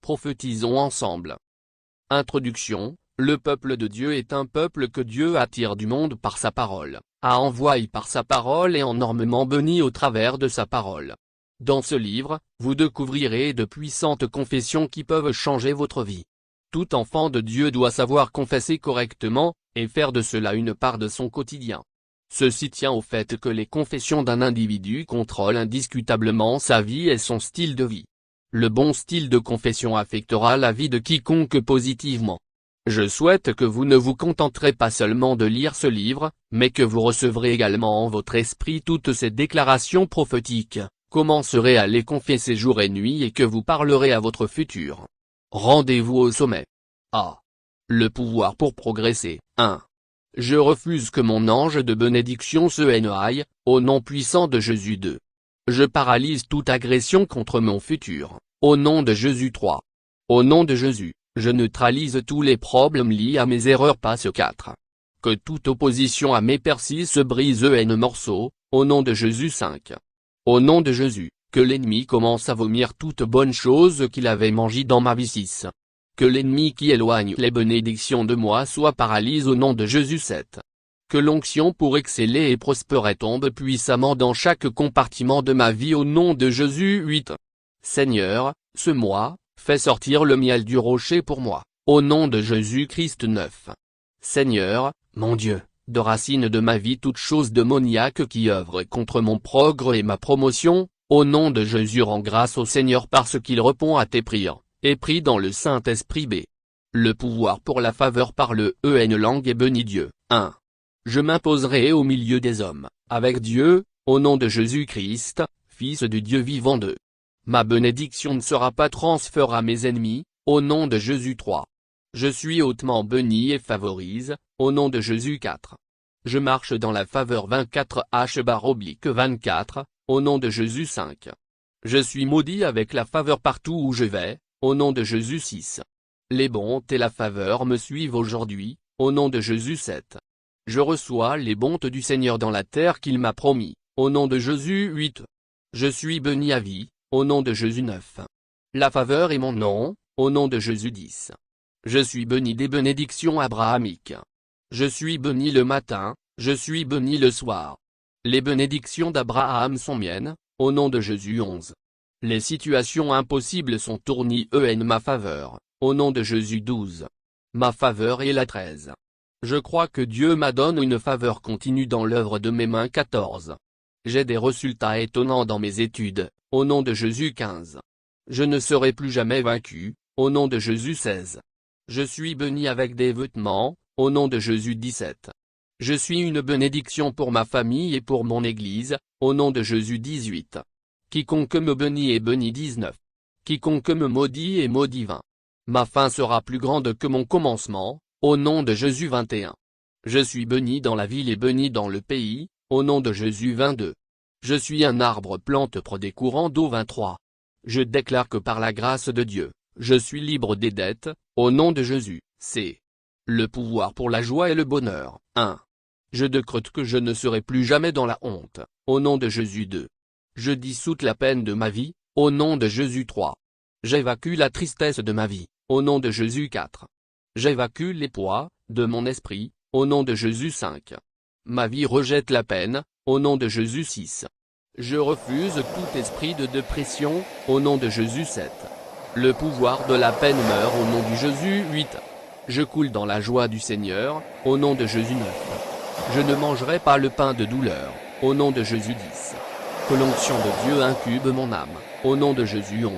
Prophétisons ensemble. Introduction. Le peuple de Dieu est un peuple que Dieu attire du monde par sa parole, a envoyé par sa parole et énormément béni au travers de sa parole. Dans ce livre, vous découvrirez de puissantes confessions qui peuvent changer votre vie. Tout enfant de Dieu doit savoir confesser correctement, et faire de cela une part de son quotidien. Ceci tient au fait que les confessions d'un individu contrôlent indiscutablement sa vie et son style de vie. Le bon style de confession affectera la vie de quiconque positivement. Je souhaite que vous ne vous contenterez pas seulement de lire ce livre, mais que vous recevrez également en votre esprit toutes ces déclarations prophétiques, commencerez à les confesser jour et nuit et que vous parlerez à votre futur. Rendez-vous au sommet. A. Le pouvoir pour progresser. 1. Je refuse que mon ange de bénédiction se aille, au nom puissant de Jésus. 2. Je paralyse toute agression contre mon futur, au nom de Jésus. 3. Au nom de Jésus, je neutralise tous les problèmes liés à mes erreurs. Passe 4. Que toute opposition à mes persis se brise en morceaux, au nom de Jésus. 5. Au nom de Jésus, que l'ennemi commence à vomir toute bonne chose qu'il avait mangée dans ma vie. 6. Que l'ennemi qui éloigne les bénédictions de moi soit paralysé au nom de Jésus. 7. Que l'onction pour exceller et prospérer tombe puissamment dans chaque compartiment de ma vie au nom de Jésus. 8. Seigneur, ce mois, fais sortir le miel du rocher pour moi, au nom de Jésus-Christ. 9. Seigneur, mon Dieu, de racine de ma vie toute chose démoniaque qui œuvre contre mon progrès et ma promotion, au nom de Jésus rends grâce au Seigneur parce qu'il répond à tes prières, et prie dans le Saint-Esprit. B. Le pouvoir pour la faveur par le langue et bénis Dieu. 1. Je m'imposerai au milieu des hommes, avec Dieu, au nom de Jésus-Christ, Fils du Dieu vivant. 2. Ma bénédiction ne sera pas transférée à mes ennemis, au nom de Jésus. 3. Je suis hautement béni et favorise, au nom de Jésus. 4. Je marche dans la faveur 24H/24, au nom de Jésus. 5. Je suis maudit avec la faveur partout où je vais, au nom de Jésus. 6. Les bontés et la faveur me suivent aujourd'hui, au nom de Jésus. 7. Je reçois les bontés du Seigneur dans la terre qu'il m'a promis, au nom de Jésus. 8. Je suis béni à vie, au nom de Jésus. 9. La faveur est mon nom, au nom de Jésus. 10. Je suis béni des bénédictions abrahamiques. Je suis béni le matin, je suis béni le soir. Les bénédictions d'Abraham sont miennes, au nom de Jésus. 11. Les situations impossibles sont tournées en ma faveur, au nom de Jésus. 12. Ma faveur est la 13. Je crois que Dieu m'a donné une faveur continue dans l'œuvre de mes mains. 14. J'ai des résultats étonnants dans mes études, au nom de Jésus. 15. Je ne serai plus jamais vaincu, au nom de Jésus. 16. Je suis béni avec des vêtements, au nom de Jésus. 17. Je suis une bénédiction pour ma famille et pour mon Église, au nom de Jésus. 18. Quiconque me bénit est béni. 19. Quiconque me maudit est maudit. 20. Ma fin sera plus grande que mon commencement, au nom de Jésus. 21. Je suis béni dans la ville et béni dans le pays, au nom de Jésus. 22. Je suis un arbre plante près des courants d'eau. 23. Je déclare que par la grâce de Dieu, je suis libre des dettes, au nom de Jésus. C'est le pouvoir pour la joie et le bonheur. 1. Je décrète que je ne serai plus jamais dans la honte, au nom de Jésus. 2. Je dissoute la peine de ma vie, au nom de Jésus. 3. J'évacue la tristesse de ma vie, au nom de Jésus. 4. J'évacue les poids de mon esprit, au nom de Jésus. 5. Ma vie rejette la peine, au nom de Jésus. 6. Je refuse tout esprit de dépression, au nom de Jésus. 7. Le pouvoir de la peine meurt au nom du Jésus. 8. Je coule dans la joie du Seigneur, au nom de Jésus. 9. Je ne mangerai pas le pain de douleur, au nom de Jésus. 10. Que l'onction de Dieu incube mon âme, au nom de Jésus. 11.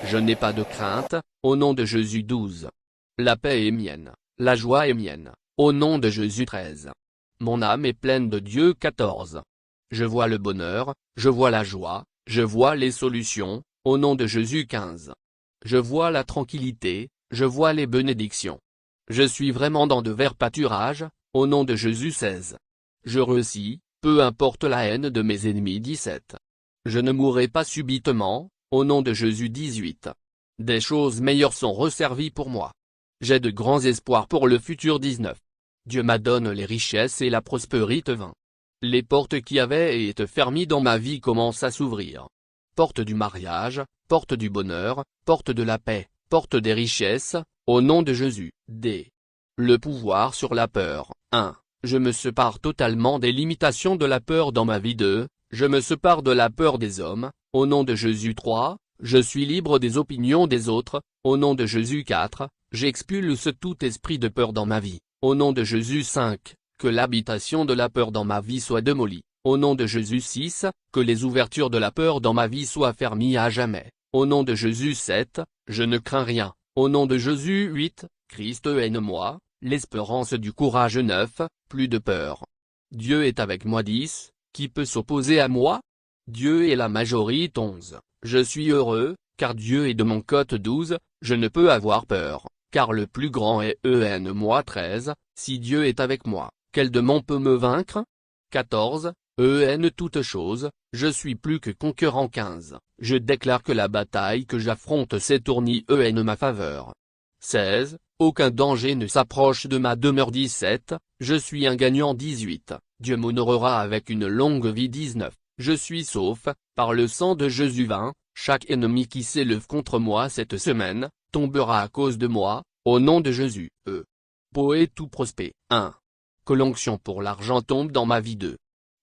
Je n'ai pas de crainte, au nom de Jésus. 12. La paix est mienne, la joie est mienne, au nom de Jésus. 13. Mon âme est pleine de Dieu. 14. Je vois le bonheur, je vois la joie, je vois les solutions, au nom de Jésus. 15. Je vois la tranquillité, je vois les bénédictions. Je suis vraiment dans de verts pâturages, au nom de Jésus. 16. Je réussis, peu importe la haine de mes ennemis. 17. Je ne mourrai pas subitement, au nom de Jésus. 18. Des choses meilleures sont réservées pour moi. J'ai de grands espoirs pour le futur. 19. Dieu m'a donné les richesses et la prospérité. 20. Les portes qui avaient été fermées dans ma vie commencent à s'ouvrir. Porte du mariage, porte du bonheur, porte de la paix, porte des richesses, au nom de Jésus. D. Le pouvoir sur la peur. 1. Je me sépare totalement des limitations de la peur dans ma vie. 2. Je me sépare de la peur des hommes, au nom de Jésus. 3. Je suis libre des opinions des autres, au nom de Jésus. 4. J'expulse tout esprit de peur dans ma vie, au nom de Jésus. 5. Que l'habitation de la peur dans ma vie soit démolie, au nom de Jésus. 6. Que les ouvertures de la peur dans ma vie soient fermées à jamais, au nom de Jésus. 7. Je ne crains rien, au nom de Jésus. 8. Christ est en moi, l'espérance du courage. 9. Plus de peur. Dieu est avec moi. 10. Qui peut s'opposer à moi? Dieu est la majorité. 11. Je suis heureux, car Dieu est de mon côté. 12. Je ne peux avoir peur, car le plus grand est en moi. 13. Si Dieu est avec moi, quel démon peut me vaincre? 14. En toute chose, je suis plus que conquérant. 15. Je déclare que la bataille que j'affronte s'est tournée en ma faveur. 16. Aucun danger ne s'approche de ma demeure. 17. Je suis un gagnant. 18. Dieu m'honorera avec une longue vie. 19. Je suis sauf, par le sang de Jésus. 20. Chaque ennemi qui s'élève contre moi cette semaine, tombera à cause de moi, au nom de Jésus. Poète tout prospect. 1. Que l'onction pour l'argent tombe dans ma vie. 2.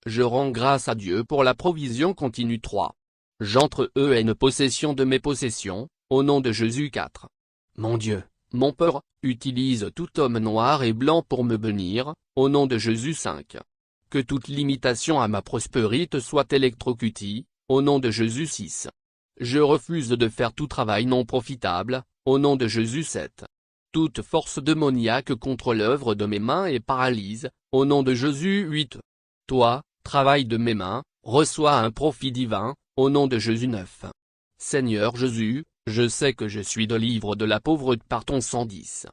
Je rends grâce à Dieu pour la provision continue. 3. J'entre en possession de mes possessions, au nom de Jésus. 4. Mon Dieu, mon Père, utilise tout homme noir et blanc pour me bénir, au nom de Jésus. 5. Que toute limitation à ma prospérité soit électrocutée, au nom de Jésus. 6. Je refuse de faire tout travail non profitable, au nom de Jésus. 7. Toute force démoniaque contre l'œuvre de mes mains est paralyse, au nom de Jésus. 8. Toi, travail de mes mains, reçois un profit divin, au nom de Jésus. 9. Seigneur Jésus, je sais que je suis délivré de la pauvreté par ton sang. 10.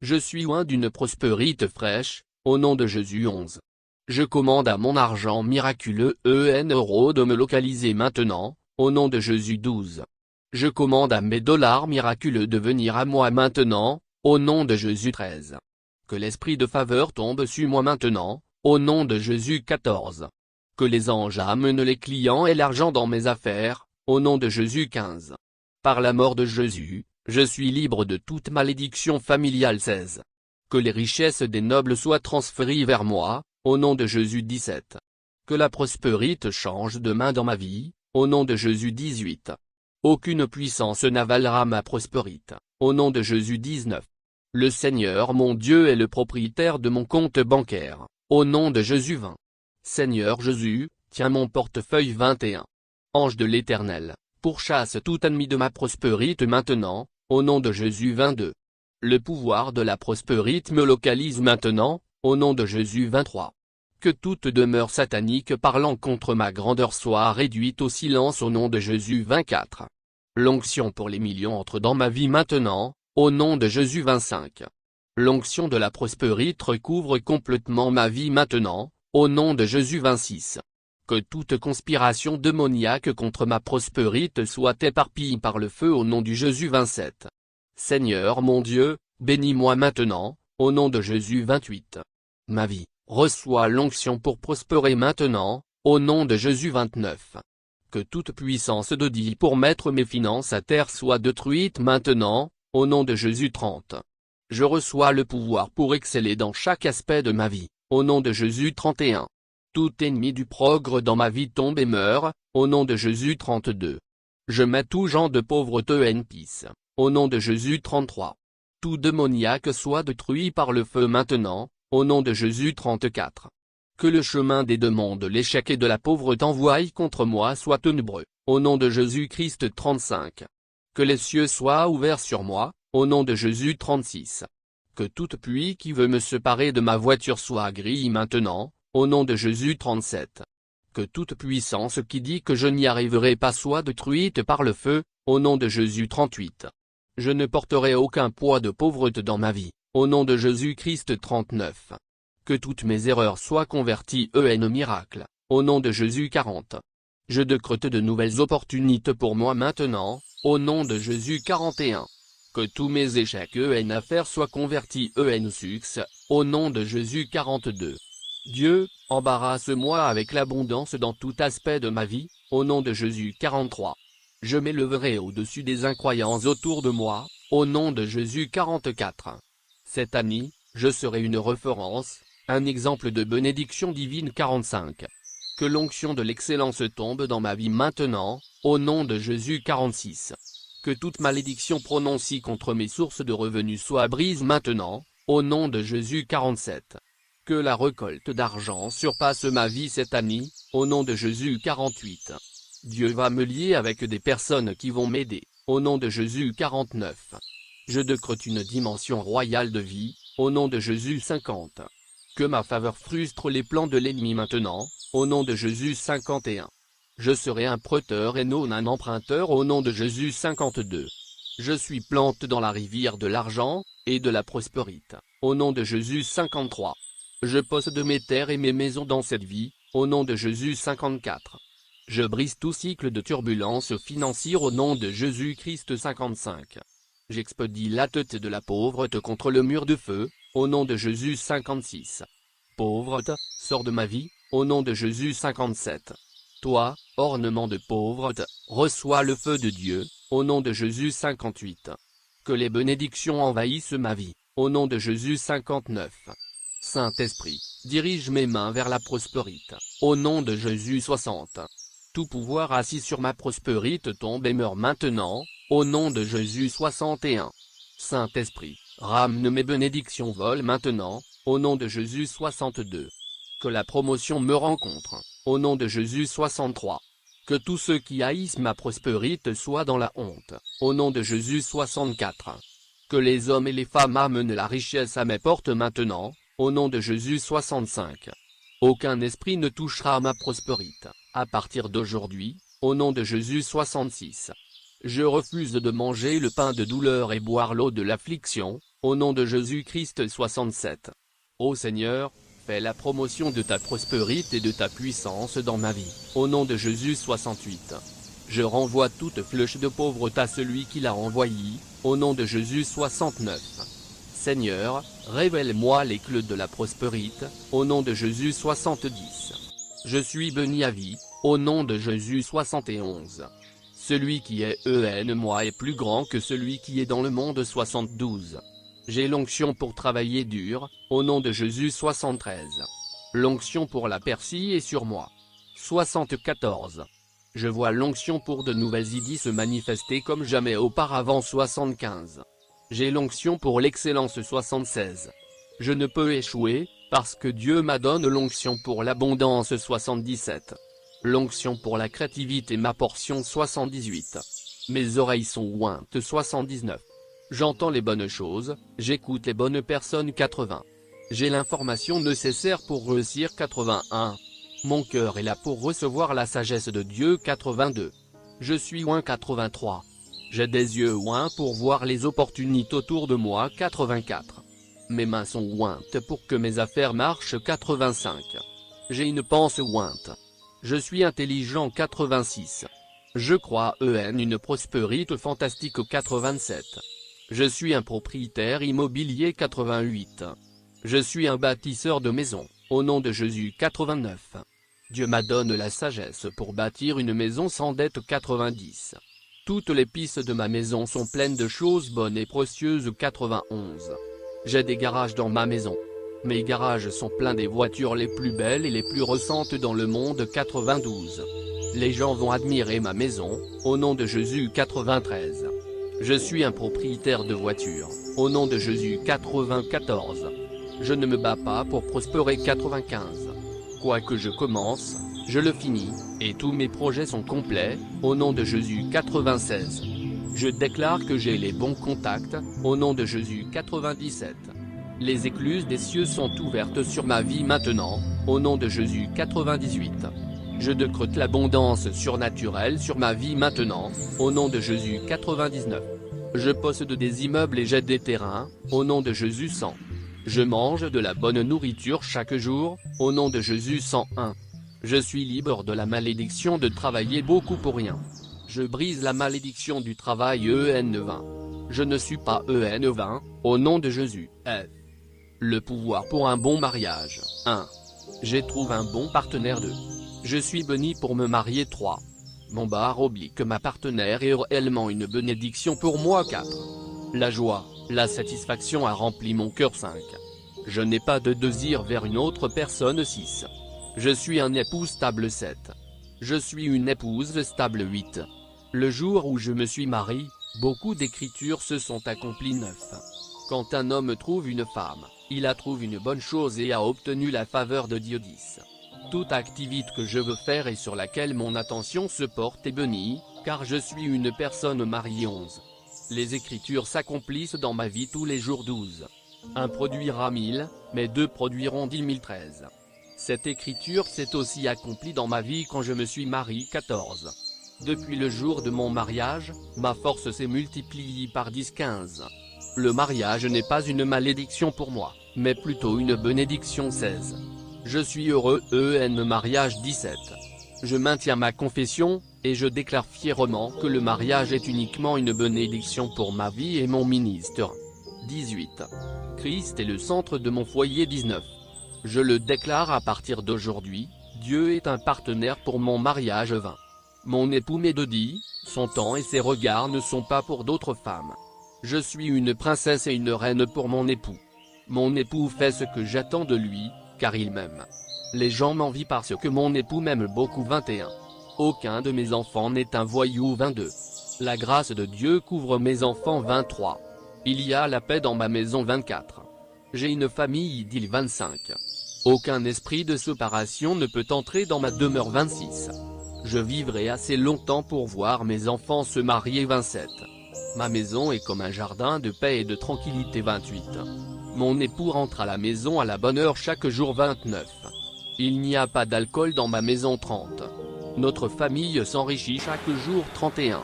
Je suis loin d'une prospérité fraîche, au nom de Jésus. 11. Je commande à mon argent miraculeux en euros de me localiser maintenant, au nom de Jésus. 12. Je commande à mes dollars miraculeux de venir à moi maintenant, au nom de Jésus. 13. Que l'esprit de faveur tombe sur moi maintenant, au nom de Jésus. 14. Que les anges amènent les clients et l'argent dans mes affaires, au nom de Jésus. 15. Par la mort de Jésus, je suis libre de toute malédiction familiale. 16. Que les richesses des nobles soient transférées vers moi, au nom de Jésus. 17. Que la prospérité change de main dans ma vie, au nom de Jésus. 18. Aucune puissance n'avalera ma prospérité, au nom de Jésus. 19. Le Seigneur mon Dieu est le propriétaire de mon compte bancaire, au nom de Jésus. 20. Seigneur Jésus, tiens mon portefeuille. 21. Ange de l'Éternel, pourchasse tout ennemi de ma prospérité maintenant, au nom de Jésus. 22. Le pouvoir de la prospérité me localise maintenant, au nom de Jésus. 23. Que toute demeure satanique parlant contre ma grandeur soit réduite au silence au nom de Jésus. 24. L'onction pour les millions entre dans ma vie maintenant, au nom de Jésus. 25. L'onction de la prospérité recouvre complètement ma vie maintenant, au nom de Jésus. 26. Que toute conspiration démoniaque contre ma prospérité soit éparpillée par le feu au nom du Jésus. 27. Seigneur mon Dieu, bénis-moi maintenant, au nom de Jésus. 28. Ma vie reçoit l'onction pour prospérer maintenant, au nom de Jésus. 29. Que toute puissance de Dieu pour mettre mes finances à terre soit détruite maintenant, au nom de Jésus. 30. Je reçois le pouvoir pour exceller dans chaque aspect de ma vie, au nom de Jésus. 31. Tout ennemi du progrès dans ma vie tombe et meurt, au nom de Jésus. 32. Je mets tout genre de pauvreté en pisse, au nom de Jésus. 33. Tout démoniaque soit détruit par le feu maintenant, au nom de Jésus. 34. Que le chemin des démons de l'échec et de la pauvreté envoyés contre moi soit ténébreux, au nom de Jésus-Christ. 35. Que les cieux soient ouverts sur moi, au nom de Jésus. 36. Que toute pluie qui veut me séparer de ma voiture soit grillée maintenant, au nom de Jésus. 37. Que toute puissance qui dit que je n'y arriverai pas soit détruite par le feu, au nom de Jésus. 38. Je ne porterai aucun poids de pauvreté dans ma vie, au nom de Jésus-Christ. 39. Que toutes mes erreurs soient converties en miracles, au nom de Jésus. 40. Je décrète de nouvelles opportunités pour moi maintenant, au nom de Jésus. 41. Que tous mes échecs en affaires soient convertis en succès, au nom de Jésus. 42. Dieu, embarrasse-moi avec l'abondance dans tout aspect de ma vie, au nom de Jésus. 43. Je m'élèverai au-dessus des incroyances autour de moi, Au nom de Jésus 44. Cette année, je serai une référence, un exemple de bénédiction divine 45. Que l'onction de l'excellence tombe dans ma vie maintenant, au nom de Jésus 46. Que toute malédiction prononcée contre mes sources de revenus soit brise maintenant, au nom de Jésus 47. Que la récolte d'argent surpasse ma vie cette année, au nom de Jésus 48. Dieu va me lier avec des personnes qui vont m'aider, au nom de Jésus 49. Je décrète une dimension royale de vie, au nom de Jésus 50. Que ma faveur frustre les plans de l'ennemi maintenant, au nom de Jésus 51. Je serai un prêteur et non un emprunteur au nom de Jésus 52. Je suis plante dans la rivière de l'argent, et de la prospérité, au nom de Jésus 53. Je possède mes terres et mes maisons dans cette vie, au nom de Jésus 54. Je brise tout cycle de turbulence financière au nom de Jésus-Christ 55. J'expédie la tête de la pauvreté contre le mur de feu, au nom de Jésus 56. Pauvreté, sors de ma vie, au nom de Jésus 57. Toi, ornement de pauvreté, reçois le feu de Dieu, au nom de Jésus 58. Que les bénédictions envahissent ma vie, au nom de Jésus 59. Saint-Esprit, dirige mes mains vers la prospérité, au nom de Jésus 60. Tout pouvoir assis sur ma prospérité tombe et meurt maintenant, au nom de Jésus 61. Saint-Esprit, ramène mes bénédictions volent maintenant, au nom de Jésus 62. Que la promotion me rencontre, au nom de Jésus 63. Que tous ceux qui haïssent ma prospérité soient dans la honte, au nom de Jésus 64. Que les hommes et les femmes amènent la richesse à mes portes maintenant, au nom de Jésus 65. Aucun esprit ne touchera à ma prospérité, à partir d'aujourd'hui, au nom de Jésus 66. Je refuse de manger le pain de douleur et boire l'eau de l'affliction, au nom de Jésus-Christ 67. Ô Seigneur, fais la promotion de ta prospérité et de ta puissance dans ma vie, au nom de Jésus 68. Je renvoie toute flèche de pauvreté à celui qui l'a envoyé, au nom de Jésus 69. Seigneur, révèle-moi les clés de la prospérité, au nom de Jésus 70. Je suis béni à vie, au nom de Jésus 71. Celui qui est en moi est plus grand que celui qui est dans le monde 72. J'ai l'onction pour travailler dur, au nom de Jésus 73. L'onction pour la percée est sur moi. 74. Je vois l'onction pour de nouvelles idées se manifester comme jamais auparavant 75. J'ai l'onction pour l'excellence 76. Je ne peux échouer, parce que Dieu m'a donné l'onction pour l'abondance 77. L'onction pour la créativité ma portion 78. Mes oreilles sont ointes 79. J'entends les bonnes choses, j'écoute les bonnes personnes 80. J'ai l'information nécessaire pour réussir 81. Mon cœur est là pour recevoir la sagesse de Dieu 82. Je suis oint 83. J'ai des yeux oints pour voir les opportunités autour de moi 84. Mes mains sont ointes pour que mes affaires marchent 85. J'ai une pensée ointe. Je suis intelligent 86. Je crois une prospérité fantastique 87. Je suis un propriétaire immobilier 88. Je suis un bâtisseur de maisons, au nom de Jésus 89. Dieu m'a donné la sagesse pour bâtir une maison sans dette 90. Toutes les pistes de ma maison sont pleines de choses bonnes et précieuses 91. J'ai des garages dans ma maison. Mes garages sont pleins des voitures les plus belles et les plus récentes dans le monde 92. Les gens vont admirer ma maison, au nom de Jésus 93. Je suis un propriétaire de voitures, au nom de Jésus 94. Je ne me bats pas pour prospérer 95. Quoi que je commence, je le finis, et tous mes projets sont complets, au nom de Jésus 96. Je déclare que j'ai les bons contacts, au nom de Jésus 97. Les écluses des cieux sont ouvertes sur ma vie maintenant, au nom de Jésus 98. Je décrète l'abondance surnaturelle sur ma vie maintenant, au nom de Jésus 99. Je possède des immeubles et j'ai des terrains, au nom de Jésus 100. Je mange de la bonne nourriture chaque jour, au nom de Jésus 101. Je suis libre de la malédiction de travailler beaucoup pour rien. Je brise la malédiction du travail EN20. Je ne suis pas EN20, au nom de Jésus. F. Le pouvoir pour un bon mariage. 1. J'ai trouvé un bon partenaire 2. Je suis béni pour me marier 3. Mon bar oblique ma partenaire est réellement une bénédiction pour moi 4. La joie, la satisfaction a rempli mon cœur. 5. Je n'ai pas de désir vers une autre personne. 6. Je suis un époux stable. 7. Je suis une épouse stable. 8. Le jour où je me suis marié, beaucoup d'écritures se sont accomplies. 9. Quand un homme trouve une femme, il a trouvé une bonne chose et a obtenu la faveur de Dieu. 10. Toute activité que je veux faire et sur laquelle mon attention se porte est bénie, car je suis une personne mariée. 11. Les écritures s'accomplissent dans ma vie tous les jours. 12. Un produira 1000, mais deux produiront 10 000. 13. Cette écriture s'est aussi accomplie dans ma vie quand je me suis marié. 14. Depuis le jour de mon mariage, ma force s'est multipliée par 10. 15. Le mariage n'est pas une malédiction pour moi, mais plutôt une bénédiction. 16. Je suis heureux. Mariage. 17. Je maintiens ma confession, et je déclare fièrement que le mariage est uniquement une bénédiction pour ma vie et mon ministère. 18. Christ est le centre de mon foyer. 19. Je le déclare à partir d'aujourd'hui, Dieu est un partenaire pour mon mariage. 20. Mon époux m'est dédié, son temps et ses regards ne sont pas pour d'autres femmes. Je suis une princesse et une reine pour mon époux. Mon époux fait ce que j'attends de lui, car il m'aime. Les gens m'envient parce que mon époux m'aime beaucoup. 21. Aucun de mes enfants n'est un voyou. 22. La grâce de Dieu couvre mes enfants. 23. Il y a la paix dans ma maison. 24. J'ai une famille idylle. 25. Aucun esprit de séparation ne peut entrer dans ma demeure. 26. Je vivrai assez longtemps pour voir mes enfants se marier. 27. Ma maison est comme un jardin de paix et de tranquillité. 28. Mon époux rentre à la maison à la bonne heure chaque jour. 29. Il n'y a pas d'alcool dans ma maison. 30. Notre famille s'enrichit chaque jour. 31.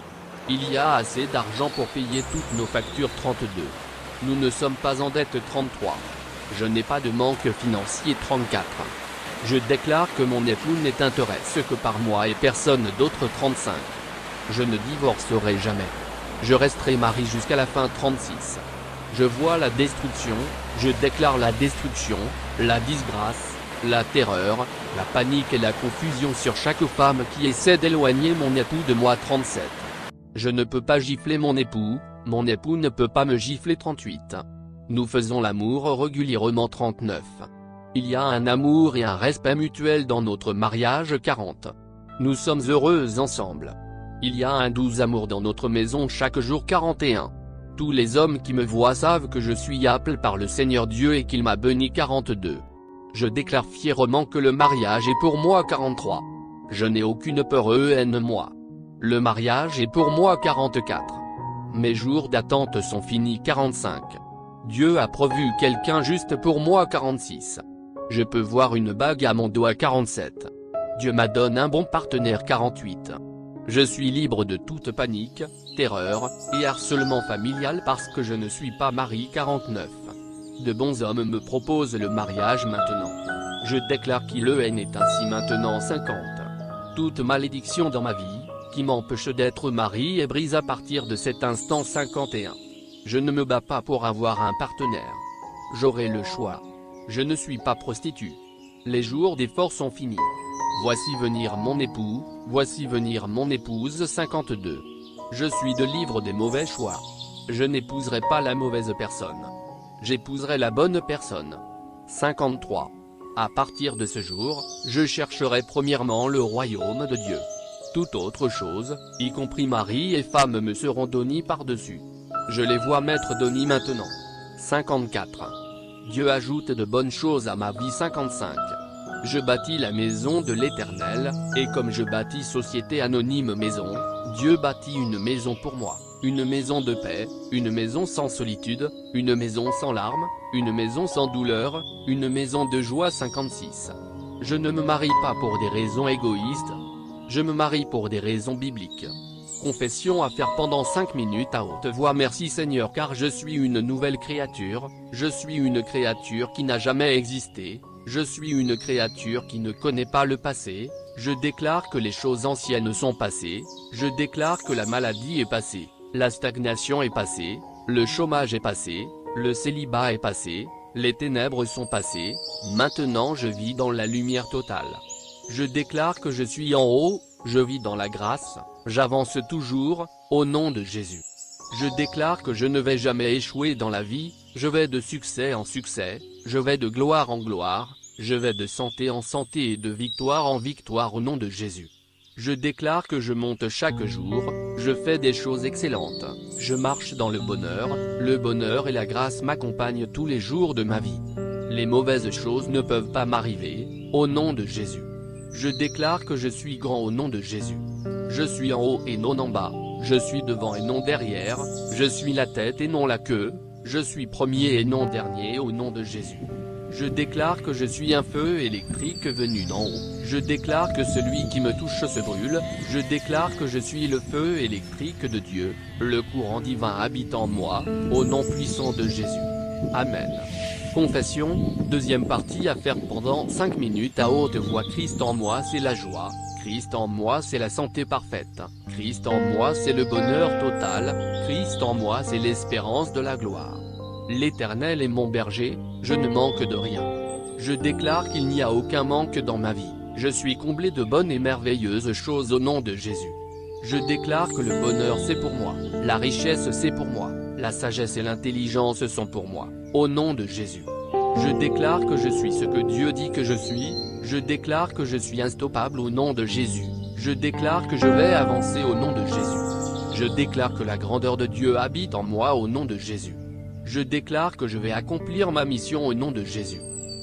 Il y a assez d'argent pour payer toutes nos factures. 32. Nous ne sommes pas en dette. 33. Je n'ai pas de manque financier. 34. Je déclare que mon époux n'est intéressé que par moi et personne d'autre. 35. Je ne divorcerai jamais. Je resterai marié jusqu'à la fin. 36. Je vois la destruction, je déclare la destruction, la disgrâce, la terreur, la panique et la confusion sur chaque femme qui essaie d'éloigner mon époux de moi. 37. Je ne peux pas gifler mon époux ne peut pas me gifler. 38. Nous faisons l'amour régulièrement. 39. Il y a un amour et un respect mutuel dans notre mariage. 40. Nous sommes heureux ensemble. Il y a un doux amour dans notre maison chaque jour. 41. Tous les hommes qui me voient savent que je suis appelé par le Seigneur Dieu et qu'il m'a béni. 42. Je déclare fièrement que le mariage est pour moi. 43. Je n'ai aucune peur. Moi. Le mariage est pour moi. 44. Mes jours d'attente sont finis. 45. Dieu a pourvu quelqu'un juste pour moi. 46. Je peux voir une bague à mon doigt. 47. Dieu m'a donné un bon partenaire. 48. Je suis libre de toute panique, terreur, et harcèlement familial parce que je ne suis pas marié. 49. De bons hommes me proposent le mariage maintenant. Je déclare qu'il est ainsi maintenant. 50. Toute malédiction dans ma vie, qui m'empêche d'être marié est brise à partir de cet instant. 51. Je ne me bats pas pour avoir un partenaire. J'aurai le choix. Je ne suis pas prostituée. Les jours d'effort sont finis. Voici venir mon époux, voici venir mon épouse. 52. Je suis de livre des mauvais choix. Je n'épouserai pas la mauvaise personne. J'épouserai la bonne personne. 53. À partir de ce jour, je chercherai premièrement le royaume de Dieu. Toute autre chose, y compris mari et femme, me seront données par-dessus. Je les vois m'être données maintenant. 54. Dieu ajoute de bonnes choses à ma vie. 55. Je bâtis la maison de l'Éternel, et comme je bâtis Société Anonyme Maison, Dieu bâtit une maison pour moi, une maison de paix, une maison sans solitude, une maison sans larmes, une maison sans douleur, une maison de joie. 56. Je ne me marie pas pour des raisons égoïstes. Je me marie pour des raisons bibliques. Confession à faire pendant 5 minutes à haute voix. Merci Seigneur, car je suis une nouvelle créature, je suis une créature qui n'a jamais existé. Je suis une créature qui ne connaît pas le passé, je déclare que les choses anciennes sont passées, je déclare que la maladie est passée, la stagnation est passée, le chômage est passé, le célibat est passé, les ténèbres sont passées, maintenant je vis dans la lumière totale. Je déclare que je suis en haut, je vis dans la grâce, j'avance toujours, au nom de Jésus. Je déclare que je ne vais jamais échouer dans la vie, je vais de succès en succès, je vais de gloire en gloire, je vais de santé en santé et de victoire en victoire au nom de Jésus. Je déclare que je monte chaque jour, je fais des choses excellentes, je marche dans le bonheur et la grâce m'accompagnent tous les jours de ma vie. Les mauvaises choses ne peuvent pas m'arriver, au nom de Jésus. Je déclare que je suis grand au nom de Jésus. Je suis en haut et non en bas, je suis devant et non derrière, je suis la tête et non la queue, je suis premier et non dernier au nom de Jésus. Je déclare que je suis un feu électrique venu d'en haut. Je déclare que celui qui me touche se brûle. Je déclare que je suis le feu électrique de Dieu. Le courant divin habite en moi, au nom puissant de Jésus. Amen. Confession, deuxième partie à faire pendant 5 minutes à haute voix. Christ en moi c'est la joie, Christ en moi c'est la santé parfaite, Christ en moi c'est le bonheur total, Christ en moi c'est l'espérance de la gloire. L'Éternel est mon berger, je ne manque de rien. Je déclare qu'il n'y a aucun manque dans ma vie, je suis comblé de bonnes et merveilleuses choses au nom de Jésus. Je déclare que le bonheur c'est pour moi, la richesse c'est pour moi, la sagesse et l'intelligence sont pour moi, au nom de Jésus. Je déclare que je suis ce que Dieu dit que je suis, je déclare que je suis instoppable au nom de Jésus, je déclare que je vais avancer au nom de Jésus. Je déclare que la grandeur de Dieu habite en moi au nom de Jésus. Je déclare que je vais accomplir ma mission au nom de Jésus.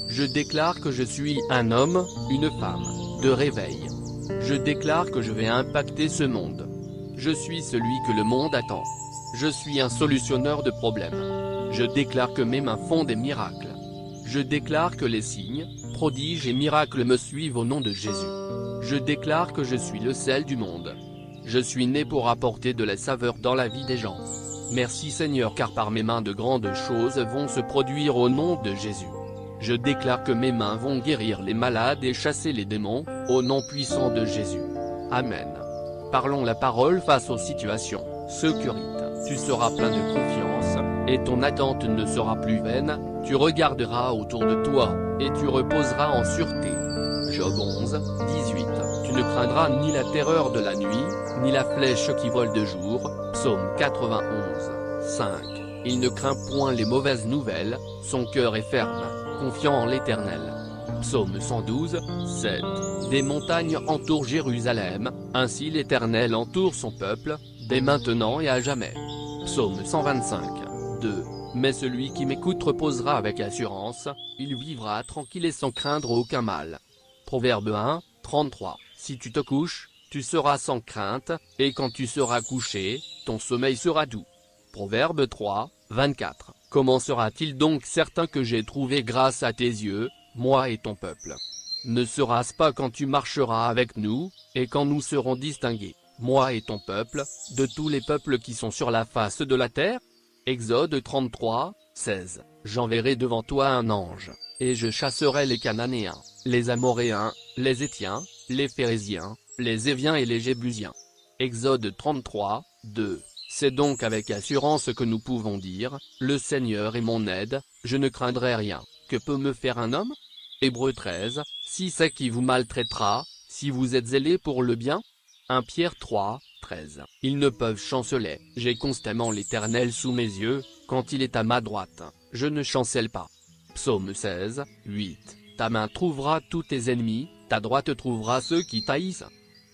Je déclare que je suis un homme, une femme, de réveil. Je déclare que je vais impacter ce monde. Je suis celui que le monde attend. Je suis un solutionneur de problèmes. Je déclare que mes mains font des miracles. Je déclare que les signes, prodiges et miracles me suivent au nom de Jésus. Je déclare que je suis le sel du monde. Je suis né pour apporter de la saveur dans la vie des gens. Merci Seigneur car par mes mains de grandes choses vont se produire au nom de Jésus. Je déclare que mes mains vont guérir les malades et chasser les démons, au nom puissant de Jésus. Amen. Parlons la parole face aux situations. Sécurite, tu seras plein de confiance, et ton attente ne sera plus vaine, tu regarderas autour de toi, et tu reposeras en sûreté. Job 11, 18. Tu ne craindras ni la terreur de la nuit, ni la flèche qui vole de jour. Psaume 91, 5. Il ne craint point les mauvaises nouvelles, son cœur est ferme, confiant en l'Éternel. Psaume 112, 7. Des montagnes entourent Jérusalem, ainsi l'Éternel entoure son peuple, dès maintenant et à jamais. Psaume 125, 2. Mais celui qui m'écoute reposera avec assurance, il vivra tranquille et sans craindre aucun mal. Proverbe 1, 33. Si tu te couches, tu seras sans crainte, et quand tu seras couché, ton sommeil sera doux. Proverbe 3, 24. Comment sera-t-il donc certain que j'ai trouvé grâce à tes yeux, moi et ton peuple? Ne sera-ce pas quand tu marcheras avec nous, et quand nous serons distingués, moi et ton peuple, de tous les peuples qui sont sur la face de la terre? Exode 33, 16. J'enverrai devant toi un ange, et je chasserai les Cananéens, les Amoréens, les Héthiens, les Phéréziens, les Éviens et les Jébusiens. Exode 33, 2. C'est donc avec assurance que nous pouvons dire, le Seigneur est mon aide, je ne craindrai rien. Que peut me faire un homme? Hébreux 13, 6. C'est qui vous maltraitera, si vous êtes zélés pour le bien? 1 Pierre 3, 13. Ils ne peuvent chanceler, j'ai constamment l'Éternel sous mes yeux, quand il est à ma droite, je ne chancelle pas. Psaume 16, 8. Ta main trouvera tous tes ennemis, ta droite trouvera ceux qui t'haïssent.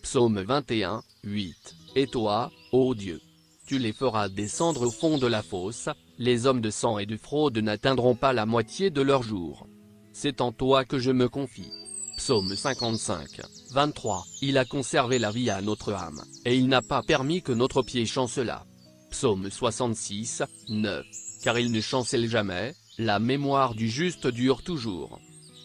Psaume 21, 8. Et toi, ô Dieu, tu les feras descendre au fond de la fosse, les hommes de sang et de fraude n'atteindront pas la moitié de leur jour. C'est en toi que je me confie. Psaume 55, 23. Il a conservé la vie à notre âme, et il n'a pas permis que notre pied chancelât. Psaume 66, 9. Car il ne chancelle jamais, la mémoire du juste dure toujours.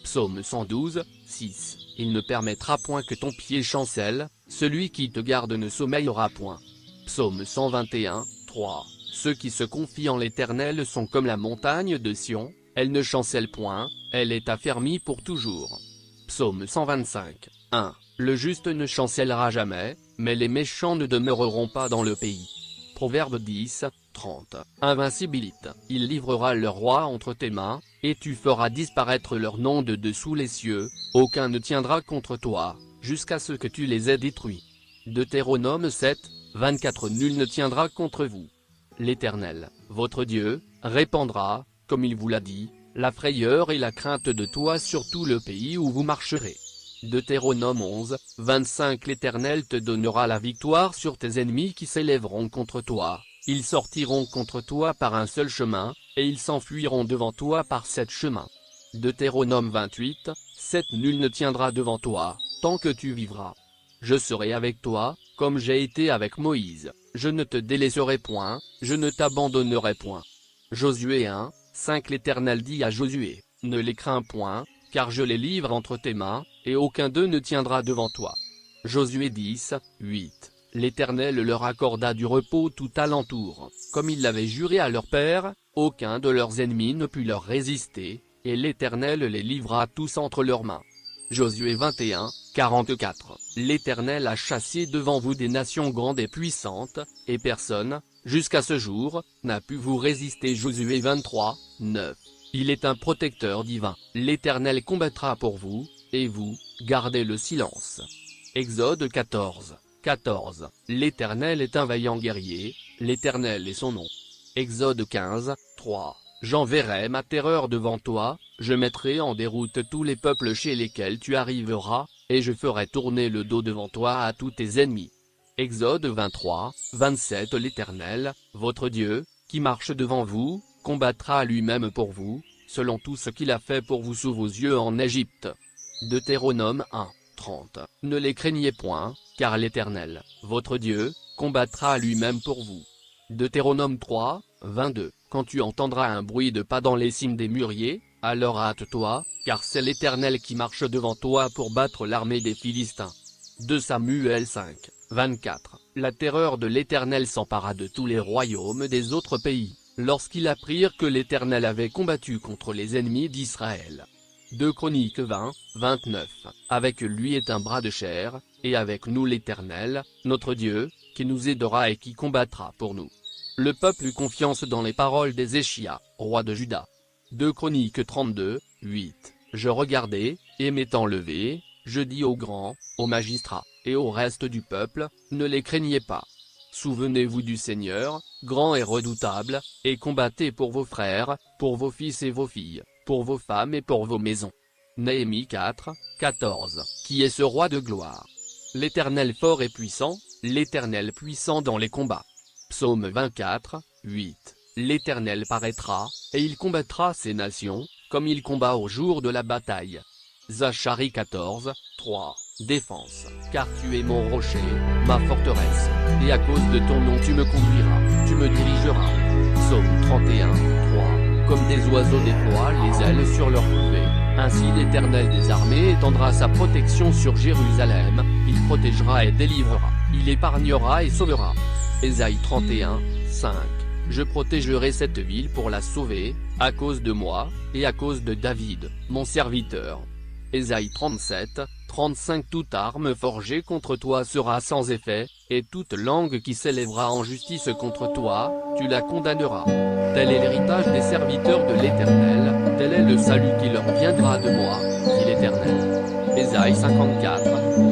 Psaume 112, 6. Il ne permettra point que ton pied chancelle, celui qui te garde ne sommeillera point. Psaume 121, 3. Ceux qui se confient en l'Éternel sont comme la montagne de Sion, elle ne chancelle point, elle est affermie pour toujours. Psaume 125, 1. Le juste ne chancellera jamais, mais les méchants ne demeureront pas dans le pays. Proverbe 10, 30. Invincibilité. Il livrera leur roi entre tes mains, et tu feras disparaître leur nom de dessous les cieux, aucun ne tiendra contre toi, jusqu'à ce que tu les aies détruits. Deutéronome 7, 24. Nul ne tiendra contre vous. l'Éternel, votre Dieu, répandra, comme il vous l'a dit, la frayeur et la crainte de toi sur tout le pays où vous marcherez. Deutéronome 11, 25 L'Éternel te donnera la victoire sur tes ennemis qui s'élèveront contre toi, ils sortiront contre toi par un seul chemin, et ils s'enfuiront devant toi par 7 chemins. Deutéronome 28, 7 Nul ne tiendra devant toi, tant que tu vivras. Je serai avec toi, comme j'ai été avec Moïse, je ne te délaisserai point, je ne t'abandonnerai point. Josué 1, 5 L'Éternel dit à Josué, ne les crains point, car je les livre entre tes mains, et aucun d'eux ne tiendra devant toi. Josué 10, 8 L'Éternel leur accorda du repos tout alentour, comme il l'avait juré à leur père, aucun de leurs ennemis ne put leur résister, et l'Éternel les livra tous entre leurs mains. Josué 21, 44 L'Éternel a chassé devant vous des nations grandes et puissantes, et personne, jusqu'à ce jour, n'a pu vous résister. Josué 23, 9 Il est un protecteur divin, l'Éternel combattra pour vous, et vous, gardez le silence. Exode 14, 14 L'Éternel est un vaillant guerrier, l'Éternel est son nom. Exode 15, 3 J'enverrai ma terreur devant toi, je mettrai en déroute tous les peuples chez lesquels tu arriveras, et je ferai tourner le dos devant toi à tous tes ennemis. Exode 23, 27 L'Éternel, votre Dieu, qui marche devant vous, combattra lui-même pour vous, selon tout ce qu'il a fait pour vous sous vos yeux en Égypte. Deutéronome 1, 30 Ne les craignez point, car l'Éternel, votre Dieu, combattra lui-même pour vous. Deutéronome 3, 22 Quand tu entendras un bruit de pas dans les cimes des mûriers, alors hâte-toi, car c'est l'Éternel qui marche devant toi pour battre l'armée des Philistins. 2 Samuel 5, 24 La terreur de l'Éternel s'empara de tous les royaumes des autres pays, lorsqu'ils apprirent que l'Éternel avait combattu contre les ennemis d'Israël. 2 Chroniques 20, 29 Avec lui est un bras de chair, et avec nous l'Éternel, notre Dieu, qui nous aidera et qui combattra pour nous. Le peuple eut confiance dans les paroles d'Ézéchia, roi de Juda. 2 Chroniques 32, 8 Je regardai, et m'étant levé, je dis aux grands, aux magistrats, et au reste du peuple, ne les craignez pas. Souvenez-vous du Seigneur, grand et redoutable, et combattez pour vos frères, pour vos fils et vos filles, pour vos femmes et pour vos maisons. Néhémie 4, 14 Qui est ce roi de gloire? L'Éternel fort et puissant, l'Éternel puissant dans les combats. Psaume 24, 8 L'Éternel paraîtra, et il combattra ces nations, comme il combat au jour de la bataille. Zacharie 14, 3 Défense, car tu es mon rocher, ma forteresse, et à cause de ton nom tu me conduiras, tu me dirigeras. Psaume 31, 3 Comme des oiseaux déploient les ailes sur leur couvée, ainsi l'Éternel des armées étendra sa protection sur Jérusalem, il protégera et délivrera, il épargnera et sauvera. Ésaïe 31, 5 Je protégerai cette ville pour la sauver, à cause de moi, et à cause de David, mon serviteur. Ésaïe 37, 35 Toute arme forgée contre toi sera sans effet, et toute langue qui s'élèvera en justice contre toi, tu la condamneras. Tel est l'héritage des serviteurs de l'Éternel, tel est le salut qui leur viendra de moi, dit l'Éternel. Ésaïe 54,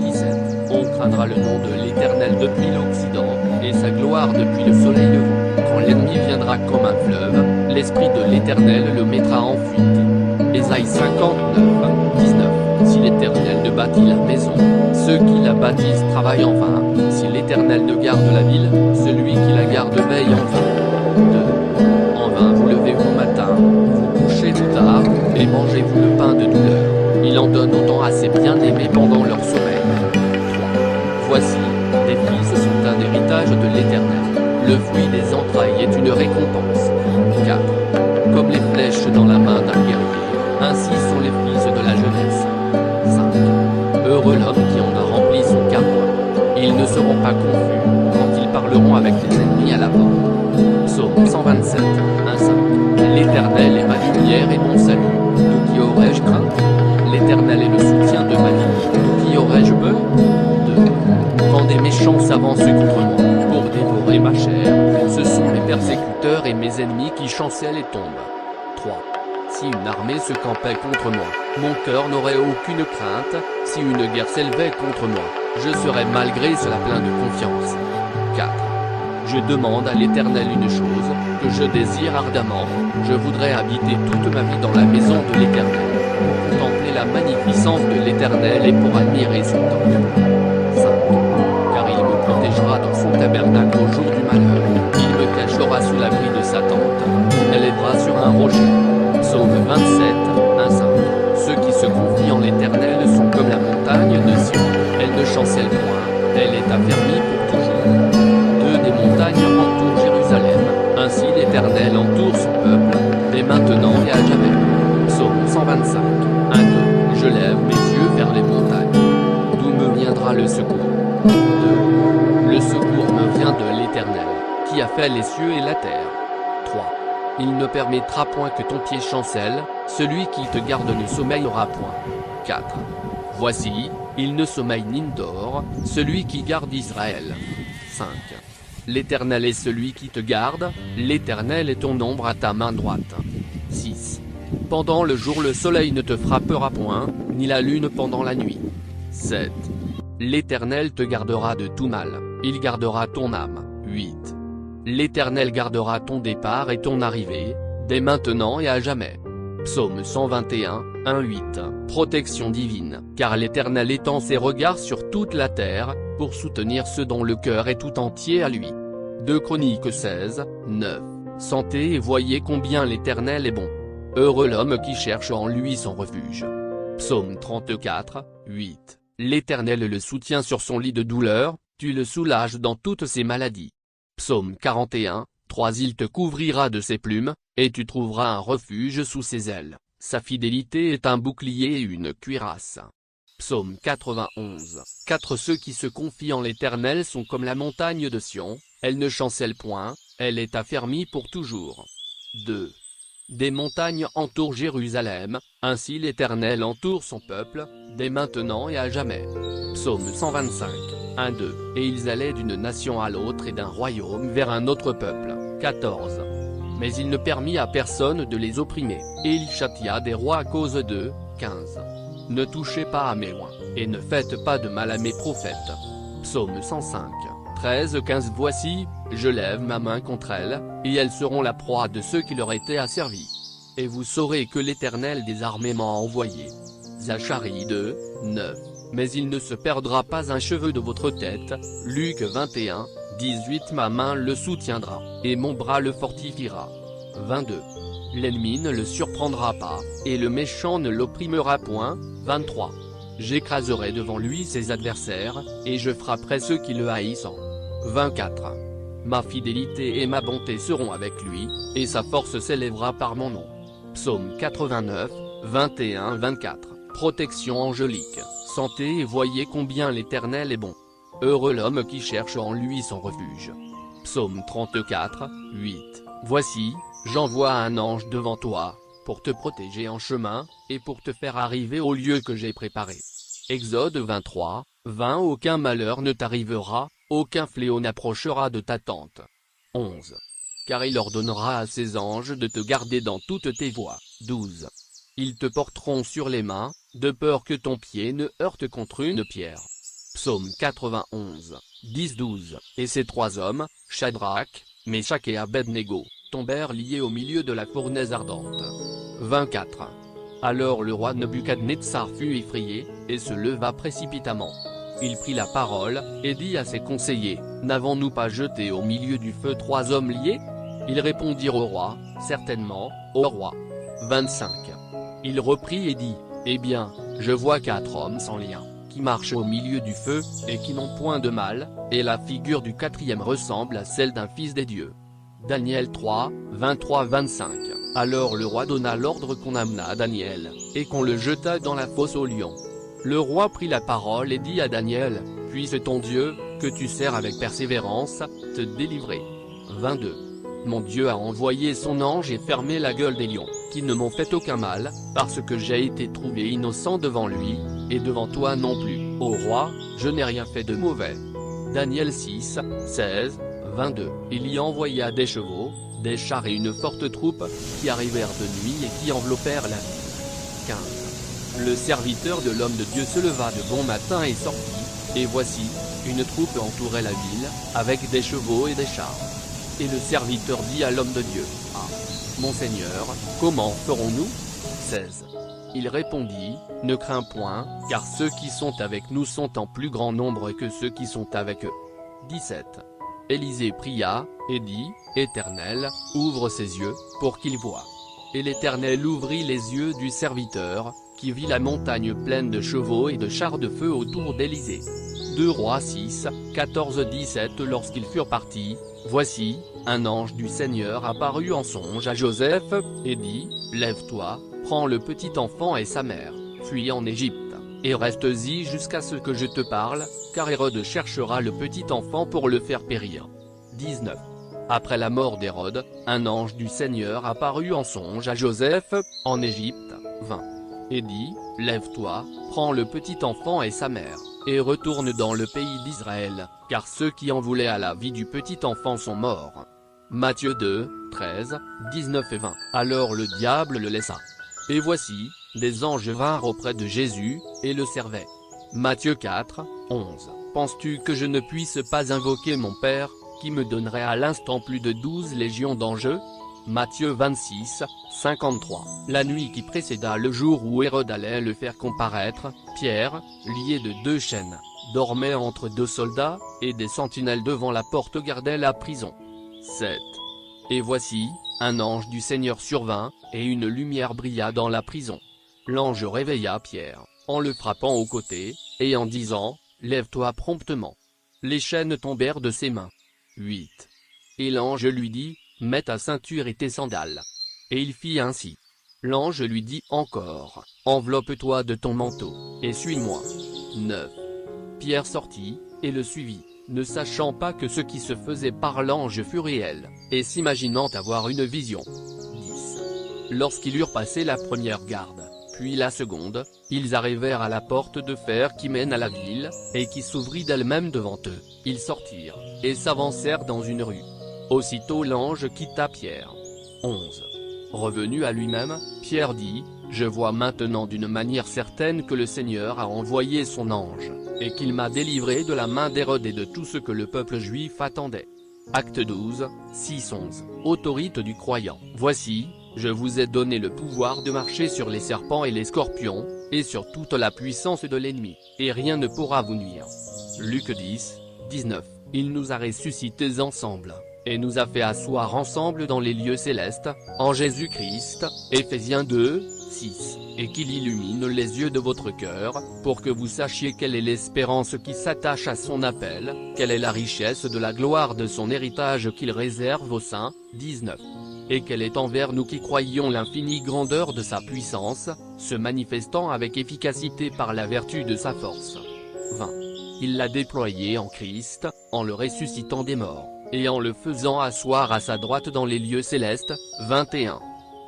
17 On craindra le nom de l'Éternel depuis l'Occident, et sa gloire depuis le soleil levant. Quand l'ennemi viendra comme un fleuve, l'Esprit de l'Éternel le mettra en fuite. Ésaïe 59, 19 Si l'Éternel ne bâtit la maison, ceux qui la bâtissent travaillent en vain. Si l'Éternel ne garde la ville, celui qui la garde veille en vain. 2 En vain vous levez-vous matin, vous couchez tout tard, et mangez-vous le pain de douleur. Il en donne autant à ses bien-aimés pendant leur sommeil. 3 Voici, les fils sont un héritage de l'Éternel, le fruit des entrailles est une récompense. 4 Comme les flèches dans la main d'un guerrier, ainsi sont les fils de la jeunesse. 5 Heureux l'homme qui en a rempli son carreau. Ils ne seront pas confus, quand ils parleront avec les ennemis à la porte. Psaume 127, 1-5 L'Éternel est ma lumière et mon salut, de qui aurais-je crainte? L'Éternel est le soutien de ma vie, de qui aurais-je peur? 2 Quand des méchants s'avancent contre moi, pour dévorer ma chair, ce sont mes persécuteurs et mes ennemis qui chancellent et tombent. 3 Si une armée se campait contre moi, mon cœur n'aurait aucune crainte, si une guerre s'élevait contre moi, je serais malgré cela plein de confiance. 4 Je demande à l'Éternel une chose, que je désire ardemment, je voudrais habiter toute ma vie dans la maison de l'Éternel, pour contempler la magnificence de l'Éternel et pour admirer son temple. 5. Car il me protégera dans son tabernacle au jour du malheur, il me cachera sous l'abri de sa tente, il m'élèvera sur un rocher. Psaume 27, 1-5. Ceux qui se confient en l'Éternel sont comme la montagne de Sion, elle ne chancelle point, elle est affermie pour toujours. Des montagnes entourent Jérusalem, ainsi l'Éternel entoure son peuple, dès maintenant et à jamais. Psaume 125, 1-2. Je lève mes yeux vers les montagnes. D'où me viendra le secours? 2. Le secours me vient de l'Éternel, qui a fait les cieux et la terre. 3. Il ne permettra point que ton pied chancelle, celui qui te garde ne sommeillera point. 4. Voici, il ne sommeille ni ne dort, celui qui garde Israël. 5. L'Éternel est celui qui te garde, l'Éternel est ton ombre à ta main droite. 6. Pendant le jour le soleil ne te frappera point, ni la lune pendant la nuit. 7. L'Éternel te gardera de tout mal, il gardera ton âme. 8. L'Éternel gardera ton départ et ton arrivée, dès maintenant et à jamais. Psaume 121, 1-8. Protection divine, car l'Éternel étend ses regards sur toute la terre, pour soutenir ceux dont le cœur est tout entier à lui. 2 Chroniques 16, 9. Sentez et voyez combien l'Éternel est bon. Heureux l'homme qui cherche en lui son refuge. Psaume 34, 8. L'Éternel le soutient sur son lit de douleur, tu le soulages dans toutes ses maladies. Psaume 41, 3. Il te couvrira de ses plumes, et tu trouveras un refuge sous ses ailes. Sa fidélité est un bouclier et une cuirasse. Psaume 91, 4. Ceux qui se confient en l'Éternel sont comme la montagne de Sion, elle ne chancelle point, elle est affermie pour toujours. 2. Des montagnes entourent Jérusalem, ainsi l'Éternel entoure son peuple, dès maintenant et à jamais. Psaume 125, 1-2. Et ils allaient d'une nation à l'autre et d'un royaume vers un autre peuple. 14. Mais il ne permit à personne de les opprimer, et il châtia des rois à cause d'eux. 15. Ne touchez pas à mes loins, et ne faites pas de mal à mes prophètes. Psaume 105, 13-15. Voici, je lève ma main contre elles, et elles seront la proie de ceux qui leur étaient asservis. Et vous saurez que l'Éternel des armées m'a envoyé. Zacharie 2, 9. Mais il ne se perdra pas un cheveu de votre tête. Luc 21, 18. Ma main le soutiendra, et mon bras le fortifiera. 22. L'ennemi ne le surprendra pas, et le méchant ne l'opprimera point. 23. J'écraserai devant lui ses adversaires, et je frapperai ceux qui le haïssent. 24. Ma fidélité et ma bonté seront avec lui, et sa force s'élèvera par mon nom. Psaume 89, 21-24. Protection angélique. Sentez et voyez combien l'Éternel est bon. Heureux l'homme qui cherche en lui son refuge. Psaume 34, 8. Voici, j'envoie un ange devant toi, pour te protéger en chemin, et pour te faire arriver au lieu que j'ai préparé. Exode 23, 20. Aucun malheur ne t'arrivera, aucun fléau n'approchera de ta tente. 11. Car il ordonnera à ses anges de te garder dans toutes tes voies. 12. Ils te porteront sur les mains, de peur que ton pied ne heurte contre une pierre. Psaume 91, 10-12. Et ces 3 hommes, Shadrach, Meshach et Abednego, tombèrent liés au milieu de la fournaise ardente. 24. Alors le roi Nebuchadnezzar fut effrayé, et se leva précipitamment. Il prit la parole, et dit à ses conseillers, n'avons-nous pas jeté au milieu du feu 3 hommes liés? Ils répondirent au roi, certainement, au roi. 25. Il reprit et dit, eh bien, je vois 4 hommes sans lien, qui marchent au milieu du feu, et qui n'ont point de mal, et la figure du 4e ressemble à celle d'un fils des dieux. Daniel 3, 23-25. Alors le roi donna l'ordre qu'on amenât Daniel, et qu'on le jetât dans la fosse aux lions. Le roi prit la parole et dit à Daniel, puisse ton Dieu, que tu sers avec persévérance, te délivrer. 22. Mon Dieu a envoyé son ange et fermé la gueule des lions, qui ne m'ont fait aucun mal, parce que j'ai été trouvé innocent devant lui, et devant toi non plus, ô roi, je n'ai rien fait de mauvais. Daniel 6, 16, 22. Il y envoya des chevaux, des chars et une forte troupe, qui arrivèrent de nuit et qui enveloppèrent la ville. 15. Le serviteur de l'homme de Dieu se leva de bon matin et sortit, et voici, Une troupe entourait la ville, avec des chevaux et des chars. Et le serviteur dit à l'homme de Dieu, « Ah, mon Seigneur, comment ferons-nous » 16. Il répondit, « Ne crains point, car ceux qui sont avec nous sont en plus grand nombre que ceux qui sont avec eux. » 17. Élisée pria, et dit, « Éternel, ouvre ses yeux, pour qu'il voie. » Et l'Éternel ouvrit les yeux du serviteur, qui vit la montagne pleine de chevaux et de chars de feu autour d'Élisée. 2 Rois 6, 14-17. Lorsqu'ils furent partis, voici, un ange du Seigneur apparut en songe à Joseph, et dit, « Lève-toi, prends le petit enfant et sa mère, fuis en Égypte, et reste-y jusqu'à ce que je te parle, car Hérode cherchera le petit enfant pour le faire périr. » 19. Après la mort d'Hérode, un ange du Seigneur apparut en songe à Joseph, en Égypte. 20. Et dit, « Lève-toi, prends le petit enfant et sa mère, et retourne dans le pays d'Israël, car ceux qui en voulaient à la vie du petit enfant sont morts. » Matthieu 2, 13, 19 et 20. Alors le diable le laissa. Et voici, des anges vinrent auprès de Jésus, et le servaient. Matthieu 4, 11. Penses-tu que je ne puisse pas invoquer mon Père, qui me donnerait à l'instant plus de 12 légions d'anges ? Matthieu 26, 53. La nuit qui précéda le jour où Hérode allait le faire comparaître, Pierre, lié de 2 chaînes, dormait entre 2 soldats, et des sentinelles devant la porte gardaient la prison. 7. Et voici, un ange du Seigneur survint, et une lumière brilla dans la prison. L'ange réveilla Pierre, en le frappant au côté, et en disant, « Lève-toi promptement. » Les chaînes tombèrent de ses mains. 8. Et l'ange lui dit, « Mets ta ceinture et tes sandales. » Et il fit ainsi. L'ange lui dit encore, « Enveloppe-toi de ton manteau, et suis-moi. » 9. Pierre sortit, et le suivit, ne sachant pas que ce qui se faisait par l'ange fut réel, et s'imaginant avoir une vision. 10. Lorsqu'ils eurent passé la première garde, puis la seconde, ils arrivèrent à la porte de fer qui mène à la ville, et qui s'ouvrit d'elle-même devant eux. Ils sortirent, et s'avancèrent dans une rue. Aussitôt l'ange quitta Pierre. 11. Revenu à lui-même, Pierre dit, « Je vois maintenant d'une manière certaine que le Seigneur a envoyé son ange, et qu'il m'a délivré de la main d'Hérode et de tout ce que le peuple juif attendait. » Acte 12, 6-11. Autorité du croyant. Voici, je vous ai donné le pouvoir de marcher sur les serpents et les scorpions, et sur toute la puissance de l'ennemi, et rien ne pourra vous nuire. Luc 10, 19. Il nous a ressuscités ensemble, et nous a fait asseoir ensemble dans les lieux célestes, en Jésus-Christ, Éphésiens 2, 6, et qu'il illumine les yeux de votre cœur, pour que vous sachiez quelle est l'espérance qui s'attache à son appel, quelle est la richesse de la gloire de son héritage qu'il réserve aux saints, 19. Et quelle est envers nous qui croyons l'infinie grandeur de sa puissance, se manifestant avec efficacité par la vertu de sa force. 20. Il l'a déployé en Christ, en le ressuscitant des morts, et en le faisant asseoir à sa droite dans les lieux célestes, 21.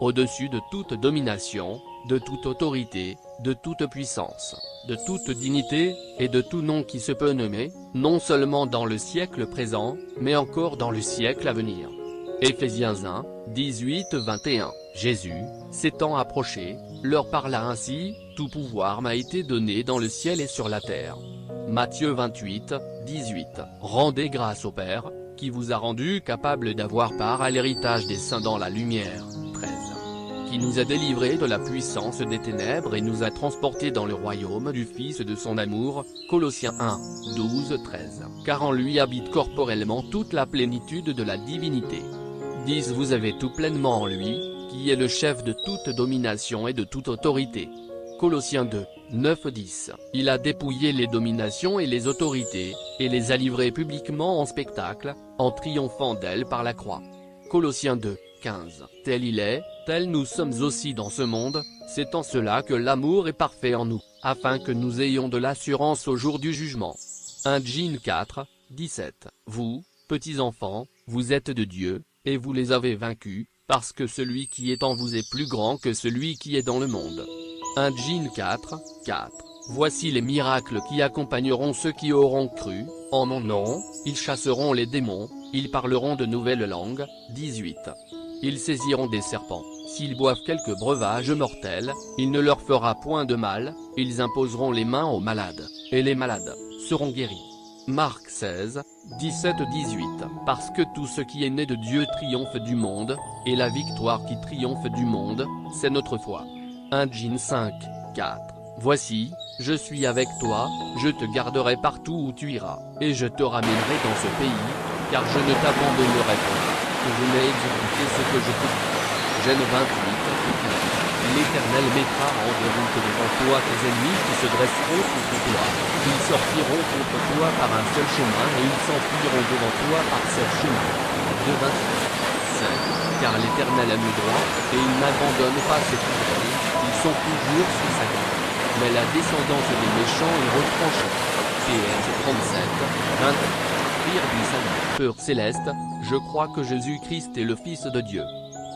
Au-dessus de toute domination, de toute autorité, de toute puissance, de toute dignité, et de tout nom qui se peut nommer, non seulement dans le siècle présent, mais encore dans le siècle à venir. Éphésiens 1, 18-21. Jésus, s'étant approché, leur parla ainsi, « Tout pouvoir m'a été donné dans le ciel et sur la terre. » Matthieu 28, 18. Rendez grâce au Père, qui vous a rendu capable d'avoir part à l'héritage des saints dans la lumière. 13. Qui nous a délivrés de la puissance des ténèbres et nous a transportés dans le royaume du Fils de son amour. Colossiens 1, 12-13. Car en lui habite corporellement toute la plénitude de la divinité. 10. Vous avez tout pleinement en lui, qui est le chef de toute domination et de toute autorité. Colossiens 2, 9-10. Il a dépouillé les dominations et les autorités, et les a livrées publiquement en spectacle, en triomphant d'elles par la croix. Colossiens 2, 15. Tel il est, tel nous sommes aussi dans ce monde, c'est en cela que l'amour est parfait en nous, afin que nous ayons de l'assurance au jour du jugement. 1 Jean 4, 17. Vous, petits enfants, vous êtes de Dieu, et vous les avez vaincus, parce que celui qui est en vous est plus grand que celui qui est dans le monde. 1 Jean 4, 4. Voici les miracles qui accompagneront ceux qui auront cru, en mon nom, ils chasseront les démons, ils parleront de nouvelles langues. 18. Ils saisiront des serpents, s'ils boivent quelque breuvage mortel, il ne leur fera point de mal, ils imposeront les mains aux malades, et les malades seront guéris. Marc 16, 17-18. Parce que tout ce qui est né de Dieu triomphe du monde, et la victoire qui triomphe du monde, c'est notre foi. 1 Jean 5, 4. Voici, je suis avec toi, je te garderai partout où tu iras, et je te ramènerai dans ce pays, car je ne t'abandonnerai pas, que je n'ai exécuté ce que je te dis. Genèse 28, L'Éternel mettra en déroute devant toi tes ennemis qui se dresseront contre toi, ils sortiront contre toi par un seul chemin et ils s'enfuiront devant toi par 7 chemins. 2 Car l'Éternel aime le droit, et il n'abandonne pas ses fidèles, ils sont toujours sous sa garde. Mais la descendance des méchants est retranchée. PS 37, 20. Pire du salut. Peur céleste, je crois que Jésus-Christ est le Fils de Dieu.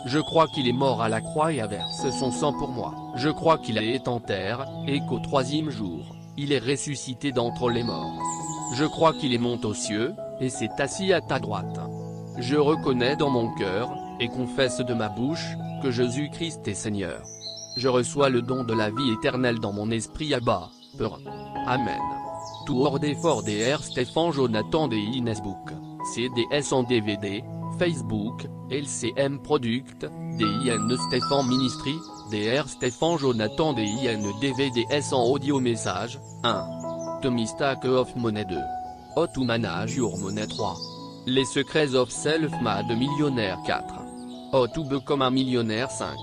Je crois qu'il est mort à la croix et a versé son sang pour moi. Je crois qu'il est en terre, et qu'au 3e jour, il est ressuscité d'entre les morts. Je crois qu'il est monté aux cieux, et s'est assis à ta droite. Je reconnais dans mon cœur, et confesse de ma bouche, que Jésus-Christ est Seigneur. Je reçois le don de la vie éternelle dans mon esprit Abba, Père. Amen. Tout hors des forts DR Stéphane Jonathan des Inesbook, CDS en DVD, Facebook, LCM Product, DIN Stéphane Ministry, DR Stéphane Jonathan DIN DVDS en audio message, 1. Tommy Stack of Money 2. How to Manage Your Money 3. Les secrets of Self-Made Millionnaire 4. How to Become a Millionnaire 5.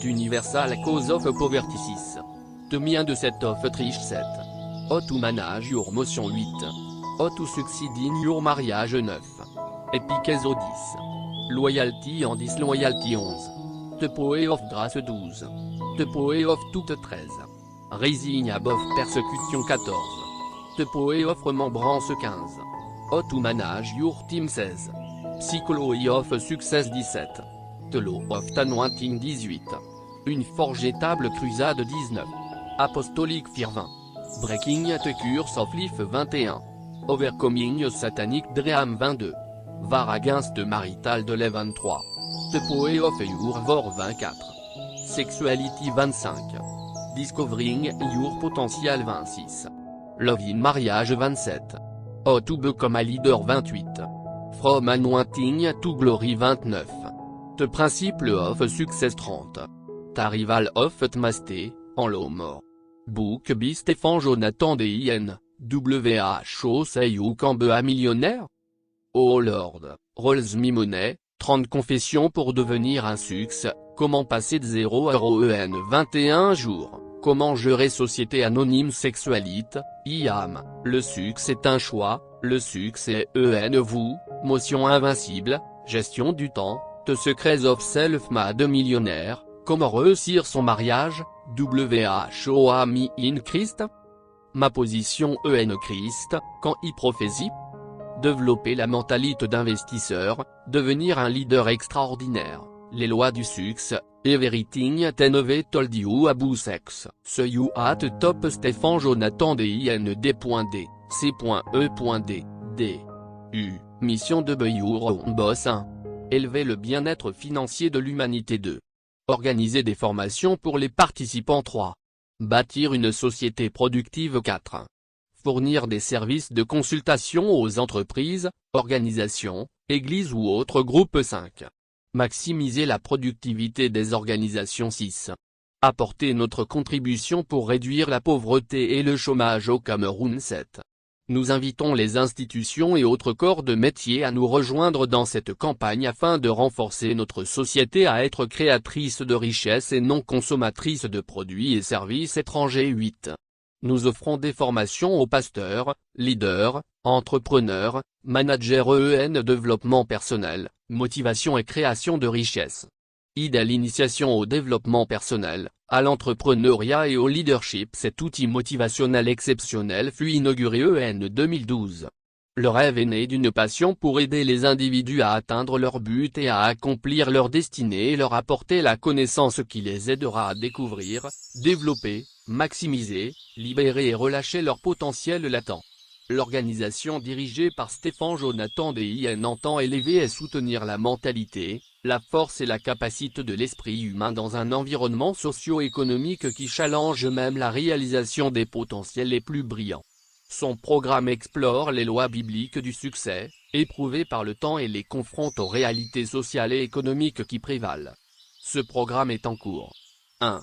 Universal Cause of Poverty 6. Tommy 1 de 7 of Triche 7. How to Manage Your Motion 8. How to Succeed in Your Marriage 9. Epic Ezo 10. Loyalty en 10 Loyalty 11. The Power of Grace 12. The Power of Toute 13. Rising Above Persecution 14. The Power of Remembrance 15. How to Manage Your Team 16. Psychology of Success 17. The Law of Anointing 18. Une forgettable crusade 19. Apostolic Fear 20. Breaking the Curse of Life 21. Overcoming a Satanic Dream 22. Var Against Marital Delay 23. The Power of Your War 24. Sexuality 25. Discovering Your Potential 26. Love in Marriage 27. How to Become a Leader 28. From Anointing to Glory 29. The Principle of Success 30. The Rival of Utmaste, en l'eau mort. Book by Stéphane Jonathan DIN, WHO Say You Can Be a Millionnaire? Oh Lord, Rolls Me Money, 30 confessions pour devenir un succès, comment passer de 0 à ROEN 21 jours, comment gérer société anonyme sexualité, IAM, le succès est un choix, le succès est vous, motion invincible, gestion du temps, The Secrets of Self-Made Millionnaire, comment réussir son mariage, WHO Me in Christ. Ma position Christ, quand prophétie. Développer la mentalité d'investisseur, devenir un leader extraordinaire, les lois du succès, everything Tenove told you about sex, so you at top Stéphane Jonathan DIND.D, C.E.D, D. U, mission de Your Own Boss 1. Élever le bien-être financier de l'humanité 2. Organiser des formations pour les participants 3. Bâtir une société productive 4. Fournir des services de consultation aux entreprises, organisations, églises ou autres groupes 5. Maximiser la productivité des organisations 6. Apporter notre contribution pour réduire la pauvreté et le chômage au Cameroun 7. Nous invitons les institutions et autres corps de métier à nous rejoindre dans cette campagne afin de renforcer notre société à être créatrice de richesses et non consommatrice de produits et services étrangers 8. Nous offrons des formations aux pasteurs, leaders, entrepreneurs, managers développement personnel, motivation et création de richesses. Aide à l'initiation au développement personnel, à l'entrepreneuriat et au leadership. Cet outil motivationnel exceptionnel fut inauguré en 2012. Le rêve est né d'une passion pour aider les individus à atteindre leur but et à accomplir leur destinée et leur apporter la connaissance qui les aidera à découvrir, développer, maximiser, libérer et relâcher leur potentiel latent. L'organisation dirigée par Stéphane Jonathan DIN entend élever et soutenir la mentalité, la force et la capacité de l'esprit humain dans un environnement socio-économique qui challenge même la réalisation des potentiels les plus brillants. Son programme explore les lois bibliques du succès, éprouvées par le temps et les confronte aux réalités sociales et économiques qui prévalent. Ce programme est en cours. 1.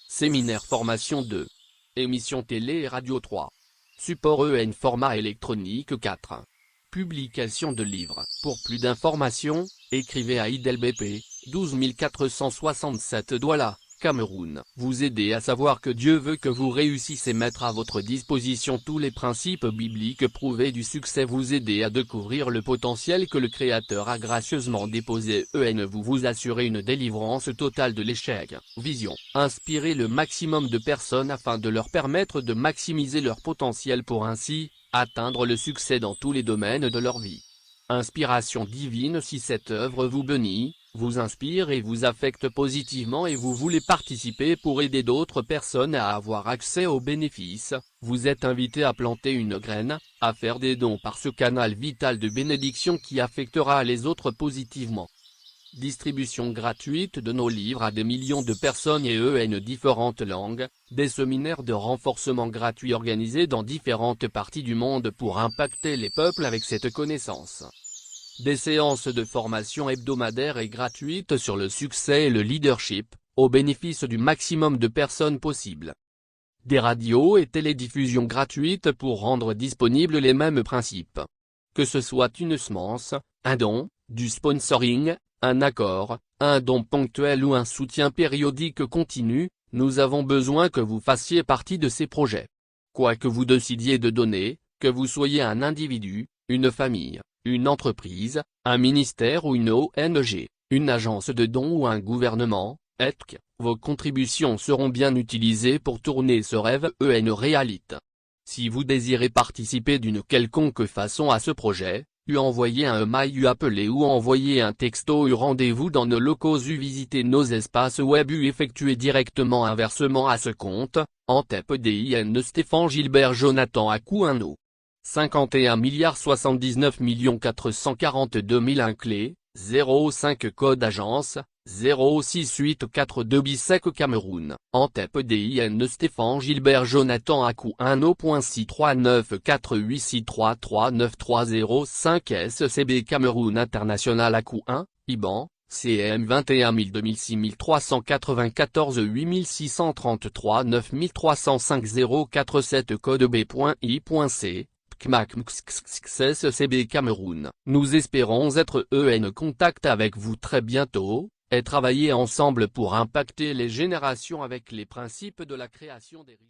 Séminaire formation 2. Émission télé et radio 3. Support EN format électronique 4. Publication de livres. Pour plus d'informations, écrivez à IDLBP, 12 467 Douala, Cameroun. Vous aider à savoir que Dieu veut que vous réussissiez, mettre à votre disposition tous les principes bibliques prouvés du succès, vous aider à découvrir le potentiel que le Créateur a gracieusement déposé. Vous assurez une délivrance totale de l'échec. Vision. Inspirer le maximum de personnes afin de leur permettre de maximiser leur potentiel pour ainsi atteindre le succès dans tous les domaines de leur vie. Inspiration divine. Si cette œuvre vous bénit, vous inspire et vous affecte positivement et vous voulez participer pour aider d'autres personnes à avoir accès aux bénéfices, vous êtes invité à planter une graine, à faire des dons par ce canal vital de bénédiction qui affectera les autres positivement. Distribution gratuite de nos livres à des millions de personnes et différentes langues, des séminaires de renforcement gratuits organisés dans différentes parties du monde pour impacter les peuples avec cette connaissance. Des séances de formation hebdomadaires et gratuites sur le succès et le leadership, au bénéfice du maximum de personnes possible. Des radios et télédiffusions gratuites pour rendre disponibles les mêmes principes. Que ce soit une semence, un don, du sponsoring, un accord, un don ponctuel ou un soutien périodique continu, nous avons besoin que vous fassiez partie de ces projets. Quoi que vous décidiez de donner, que vous soyez un individu, une famille, une entreprise, un ministère ou une ONG, une agence de dons ou un gouvernement, vos contributions seront bien utilisées pour tourner ce rêve réalité. Si vous désirez participer d'une quelconque façon à ce projet, envoyez un mail appelez ou envoyez un texto rendez-vous dans nos locaux visitez nos espaces web effectuez directement un versement à ce compte, Antep DIN Stéphane Gilbert Jonathan Akouano. 51 79 442 001 clé, 05 code agence, 0684 Bissek Cameroun, Antep DIN Stéphane Gilbert Jonathan Akouano.63948633930 SCB Cameroun International Akouan, IBAN, CM 21 2000 394 8633 9305 047 code B.I.C. SCB Cameroun. Nous espérons être en contact avec vous très bientôt, et travailler ensemble pour impacter les générations avec les principes de la création des richesses.